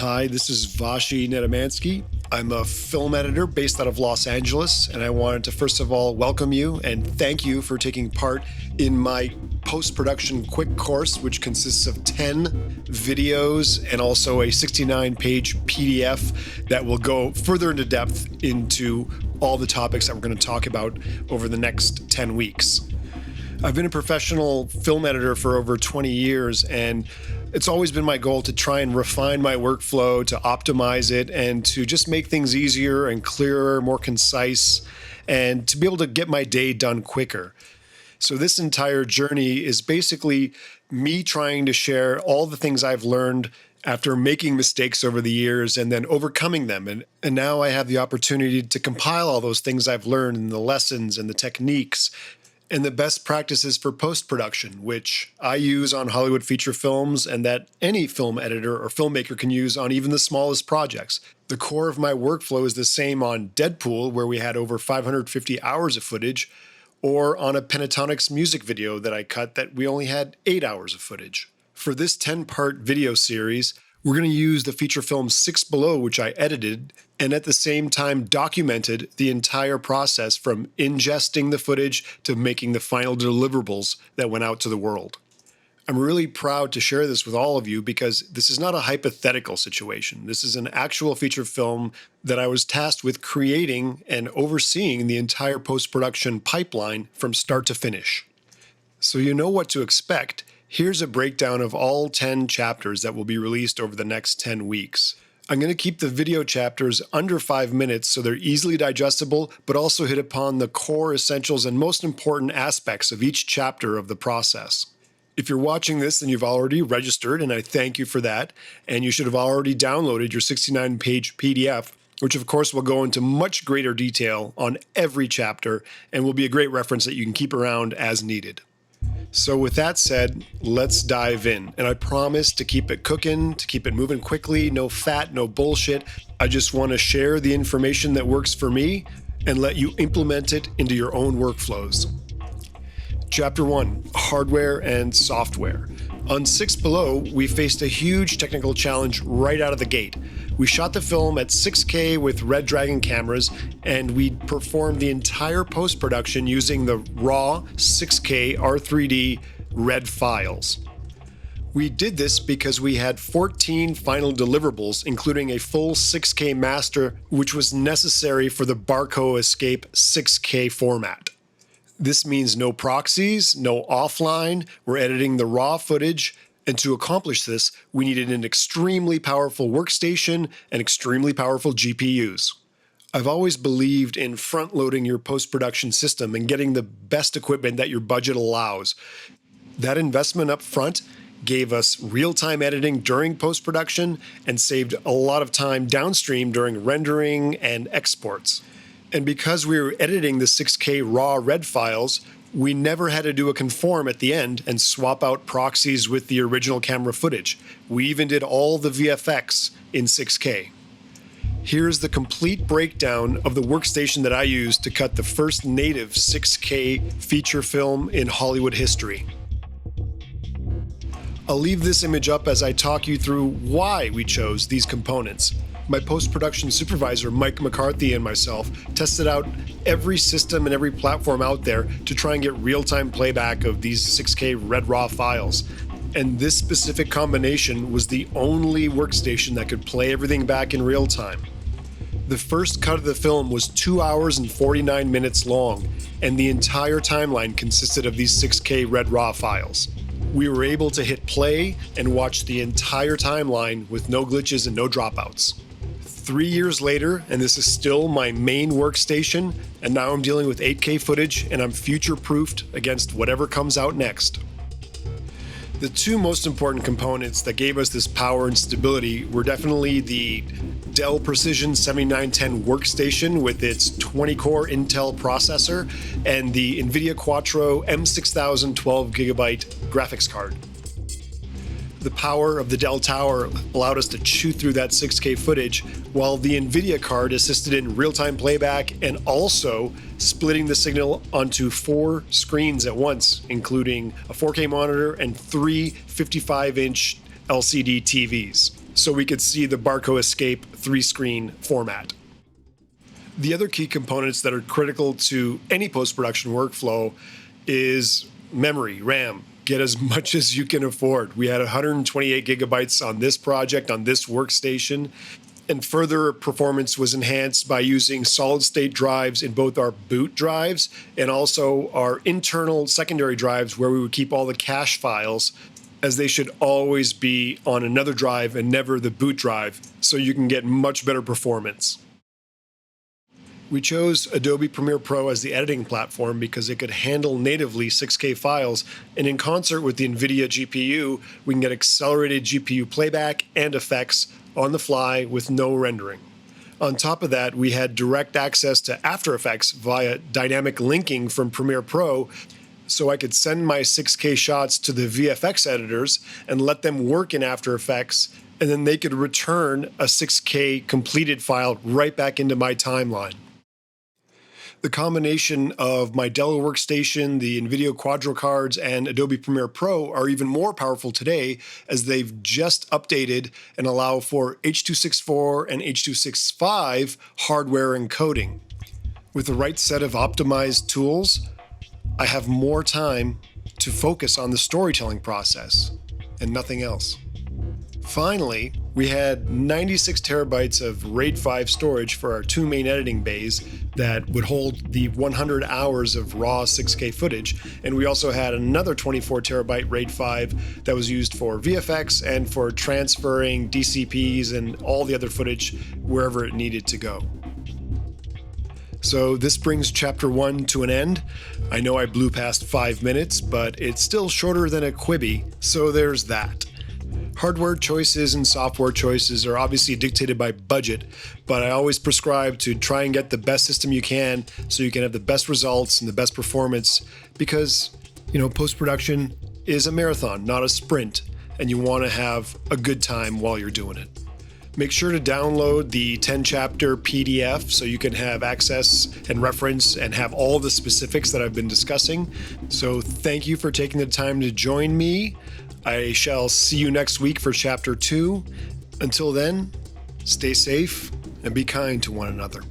Hi, this is Vashi Nedomansky. I'm a film editor based out of Los Angeles, and I wanted to first of all welcome you and thank you for taking part in my post-production quick course, which consists of 10 videos and also a 69-page PDF that will go further into depth into all the topics that we're going to talk about over the next 10 weeks. I've been a professional film editor for over 20 years, and it's always been my goal to try and refine my workflow, to optimize it, and to just make things easier and clearer, more concise, and to be able to get my day done quicker. So this entire journey is basically me trying to share all the things I've learned after making mistakes over the years and then overcoming them. And now I have the opportunity to compile all those things I've learned and the lessons and the techniques and the best practices for post-production, which I use on Hollywood feature films and that any film editor or filmmaker can use on even the smallest projects. The core of my workflow is the same on Deadpool, where we had over 550 hours of footage, or on a Pentatonix music video that I cut that we only had 8 hours of footage. For this 10-part video series, we're going to use the feature film 6 Below, which I edited, and at the same time documented the entire process from ingesting the footage to making the final deliverables that went out to the world. I'm really proud to share this with all of you because this is not a hypothetical situation. This is an actual feature film that I was tasked with creating and overseeing the entire post-production pipeline from start to finish. So you know what to expect. Here's a breakdown of all 10 chapters that will be released over the next 10 weeks. I'm going to keep the video chapters under 5 minutes so they're easily digestible, but also hit upon the core essentials and most important aspects of each chapter of the process. If you're watching this, then you've already registered, and I thank you for that, and you should have already downloaded your 69-page PDF, which of course will go into much greater detail on every chapter and will be a great reference that you can keep around as needed. So with that said, let's dive in. And I promise to keep it cooking, to keep it moving quickly, no fat, no bullshit. I just want to share the information that works for me and let you implement it into your own workflows. Chapter 1, Hardware and Software. On 6 Below, we faced a huge technical challenge right out of the gate. We shot the film at 6K with Red Dragon cameras, and we performed the entire post-production using the raw 6K R3D RED files. We did this because we had 14 final deliverables, including a full 6K master, which was necessary for the Barco Escape 6K format. This means no proxies, no offline. We're editing the raw footage. And to accomplish this, we needed an extremely powerful workstation and extremely powerful GPUs. I've always believed in front-loading your post-production system and getting the best equipment that your budget allows. That investment up front gave us real-time editing during post-production and saved a lot of time downstream during rendering and exports. And because we were editing the 6K raw RED files, we never had to do a conform at the end and swap out proxies with the original camera footage. We even did all the VFX in 6K. Here's the complete breakdown of the workstation that I used to cut the first native 6K feature film in Hollywood history. I'll leave this image up as I talk you through why we chose these components. My post-production supervisor, Mike McCarthy, and myself tested out every system and every platform out there to try and get real-time playback of these 6K RED RAW files. And this specific combination was the only workstation that could play everything back in real time. The first cut of the film was 2 hours and 49 minutes long, and the entire timeline consisted of these 6K RED RAW files. We were able to hit play and watch the entire timeline with no glitches and no dropouts. 3 years later, and this is still my main workstation, and now I'm dealing with 8K footage, and I'm future-proofed against whatever comes out next. The two most important components that gave us this power and stability were definitely the Dell Precision 7910 workstation with its 20-core Intel processor and the NVIDIA Quattro M6000 12GB graphics card. The power of the Dell Tower allowed us to chew through that 6K footage, while the NVIDIA card assisted in real-time playback and also splitting the signal onto 4 screens at once, including a 4K monitor and 3 55-inch LCD TVs. so we could see the Barco Escape 3-screen format. The other key components that are critical to any post-production workflow is memory, RAM. Get as much as you can afford. We had 128 gigabytes on this project, on this workstation, and further performance was enhanced by using solid-state drives in both our boot drives and also our internal secondary drives where we would keep all the cache files, as they should always be on another drive and never the boot drive, so you can get much better performance. We chose Adobe Premiere Pro as the editing platform because it could handle natively 6K files, and in concert with the NVIDIA GPU, we can get accelerated GPU playback and effects on the fly with no rendering. On top of that, we had direct access to After Effects via dynamic linking from Premiere Pro, so I could send my 6K shots to the VFX editors and let them work in After Effects, and then they could return a 6K completed file right back into my timeline. The combination of my Dell Workstation, the NVIDIA Quadro cards, and Adobe Premiere Pro are even more powerful today, as they've just updated and allow for H.264 and H.265 hardware encoding. With the right set of optimized tools, I have more time to focus on the storytelling process and nothing else. Finally, we had 96 terabytes of RAID 5 storage for our two main editing bays that would hold the 100 hours of raw 6K footage, and we also had another 24 terabyte RAID 5 that was used for VFX and for transferring DCPs and all the other footage wherever it needed to go. So this brings chapter 1 to an end. I know I blew past 5 minutes, but it's still shorter than a Quibi, so there's that. Hardware choices and software choices are obviously dictated by budget, but I always prescribe to try and get the best system you can so you can have the best results and the best performance, because, post-production is a marathon, not a sprint, and you want to have a good time while you're doing it. Make sure to download the 10-chapter PDF so you can have access and reference and have all the specifics that I've been discussing. So thank you for taking the time to join me. I shall see you next week for chapter 2. Until then, stay safe and be kind to one another.